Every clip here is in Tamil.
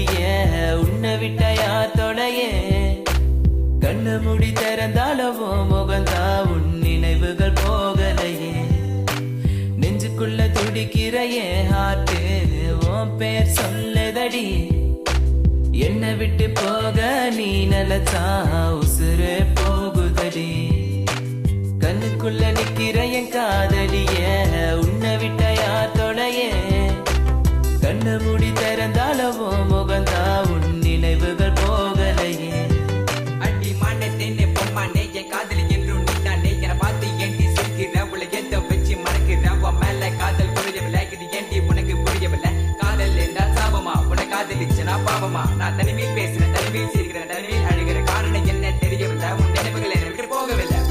காதலியே உன்னை விட்ட யார் தொலையே கண்ணு முடி திறந்தாலவோ முகந்தா உன் நினைவுகள் போகலையே நெஞ்சுக்குள்ள துடிக்கிற என் ஹார்ட்டு உன் பேர் சொல்லுதடி என்னை விட்டு போக நீ நிலச்சா உசுறு போகுதடி கண்ணுக்குள்ள நிக்கிற என் காதலியே உன்னை விட்ட யார் தொலையே கண்ணு முடி திறந்தாலவோ முகந்தா உன் நினைவுகள் போகலையே அடி மாண்டே தேனே பொம்மானே என் காதலி என்றும் நீதானே என்னை பார்த்து ஏண்டி சிரிக்கிற உள்ள எந்த வச்சு மறக்கிற உன் மேல காதல் புரியவில்லை இது ஏண்டி உனக்கு புரியவில்லை காதல் என்றால் சாபமா உன்னை காதலிச்சனா பாவமா நான் தனிமையில் பேசுறேன் தனிமையில் சிரிக்கிறேன் தனிமையில் அழுகிற காரணம் என்ன தெரியவில்லை உன் நினைவுகள் என்னை விட்டு போகவில்லை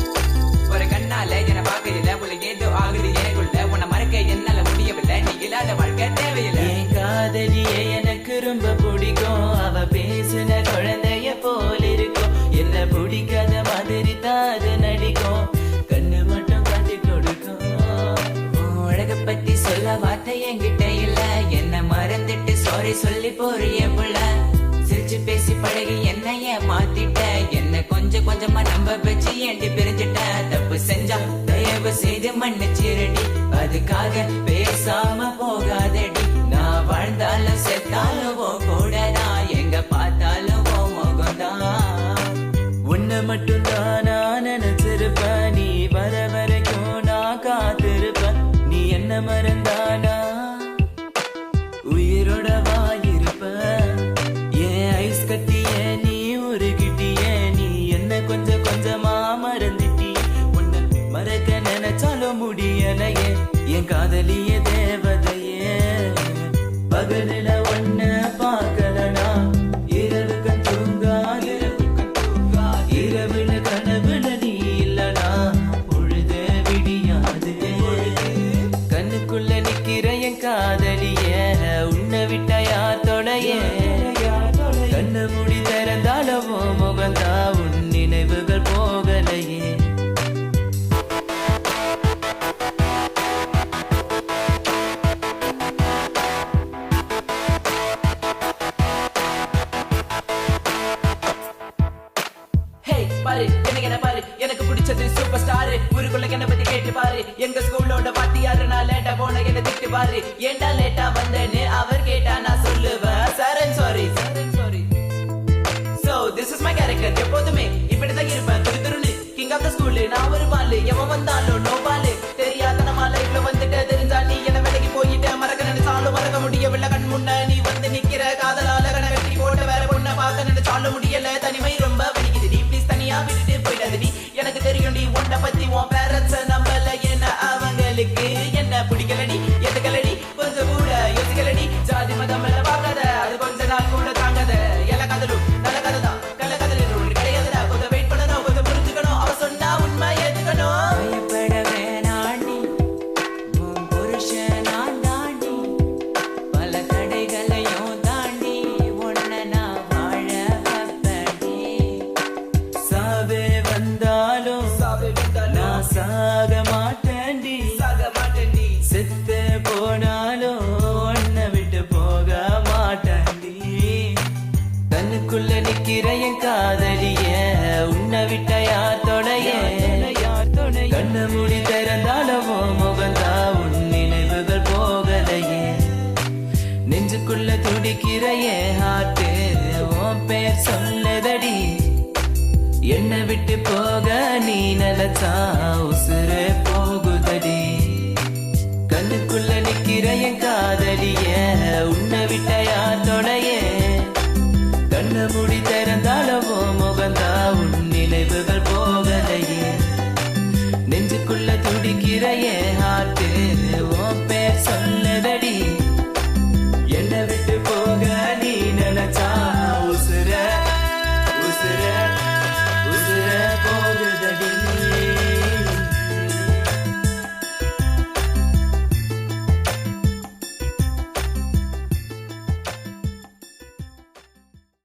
ஒரு கண்ணால என்னை பார்க்கல உள்ள ஏதோ ஆகுது எனக்குள்ள உன்னை மறக்க என்னால முடியவில்லை நீ இல்லாத வாழ்க்கை தேவையில்லை காதலியே எனக்கு ரொம்ப பிடிக்கும் அவ பேசுன குழந்தைய போல இருக்கும் என்ன பிடிக்காத மாதிரி தாது நடிக்கும் கண்ணு மட்டும் காட்டி கொடுக்கும் உலக பத்தி சொல்ல வார்த்தை என்கிட்ட இல்ல என்ன மறந்துட்டு சாரி சொல்லி போறிய புள்ள சிரிச்சு பேசி பழகி என்னைய மாத்திட்ட என்ன கொஞ்சம் கொஞ்சமா நம்ப வச்சு ஏண்டி பிரிஞ்சிட்ட தப்பு செஞ்சா தயவு செய்து மன்னிச்சிருடி அதுக்காக பேசாம போகாதடி நான் வாழ்ந்தாலும் செத்தாலும் கூடதான் எங்க பார்த்தாலும் முகம்தான் உன்னை மட்டும் தான் நான் நினைச்சிருப்பேன் நீ வர வரைக்கும் நான் காத்திருப்பேன் நீ என்ன மறந்தானா உயிரோட வாயிருப்ப ஏன் ஐஸ் கட்டிய நீ உருகிட்டிய நீ என்ன கொஞ்சம் கொஞ்சமா மறந்துட்டி உன்னை மறக்க நினைச்சாலும் முடியலையே என் காதலிய தேவதையே பகலில ஒன்ன பார்க்கலனா இரவுக்கு தூங்காது இரவுல கனவுல நீ இல்லனா பொழுது விடியாது கண்ணுக்குள்ள நிக்கிற என் காதலியே உன்னை விட்ட யார் தொலையே கண்ணு முடி திறந்தாலவோ முகந்தா உன் நினைவுகள் போகலையே பாரு என்ன பாரு எனக்கு பிடிச்சது சூப்பர் ஸ்டார் ஊருக்குள்ள என்ன பத்தி கேட்டு பாரு எங்க ஸ்கூலோட பாட்டியாரு நான் லேட்டா போன என்ன திட்டு பாரு ஏண்டா லேட்டா வந்தேன்னு அவர் கேட்டா நான் சொல்லுவேன் sorry sorry so this is my character எப்போதுமே இப்படிதான் இருப்பேன் துருன்னு கிங் ஆஃப் த ஸ்கூல் நான் ஒரு பாலு எவன் வந்தாலும் நோ பாலு தெரியாத நம்ம லைஃப்ல வந்துட்டு தெரிஞ்சா நீ என்ன வேலைக்கு போயிட்டு மறக்க நினைச்சாலும் மறக்க முடியவில்லை கண் முன்ன நீ வந்து நிக்கிற காதலால கண வெட்டி போட்ட வேற பொண்ணை பார்க்க நினைச்சாலும் முடியல தனிமை ரொம்ப வலிக்குது நீ ப்ளீஸ் தனியா விட்டுட்டு போயிடாதடி எனக்கு தெரியும் நீ உன்னை பத்தி உன் பேரண்ட்ஸ் நம்பல என்ன அவங்களுக்கு என்ன பிடிக்கலடி எதுக்கலடி கொஞ்சம் கூட யோசிக்கலடி ஜாதி மதம் எல்லாம் பார்க்காத அது கொஞ்ச நாள் கூட தாங்காத எல்லா கதலும் நல்ல கதை தான் கள்ள கதலும் ஒன்று கிடையாதுடா கொஞ்சம் வெயிட் பண்ணணும் கொஞ்சம் புரிஞ்சுக்கணும் அவ சொன்னா உண்மை ஏத்துக்கணும் பயப்பட வேணாண்டி உன் புருஷன் நான் தாண்டி பல தடைகளையும் தாண்டி உன்னை நான் வாழ வைப்பேன்டி சாவே வந்தாலும் நான் சாக மாட்டேன்டி செத்து போனாலும் உன்னை விட்டு போக மாட்டேன்டி கண்ணுக்குள்ள நிக்கிற என் காதலியே உன்னை விட்ட யார் தொலையே கண்ணு முடி திறந்தாலவோ முகந்தா உன் நினைவுகள் போகலையே நெஞ்சுக்குள்ள துடிக்கிற என் ஹார்ட்டு உன் பேர் சொல்லுதடி என்னை விட்டு போக நீ நிலச்சா உசுறு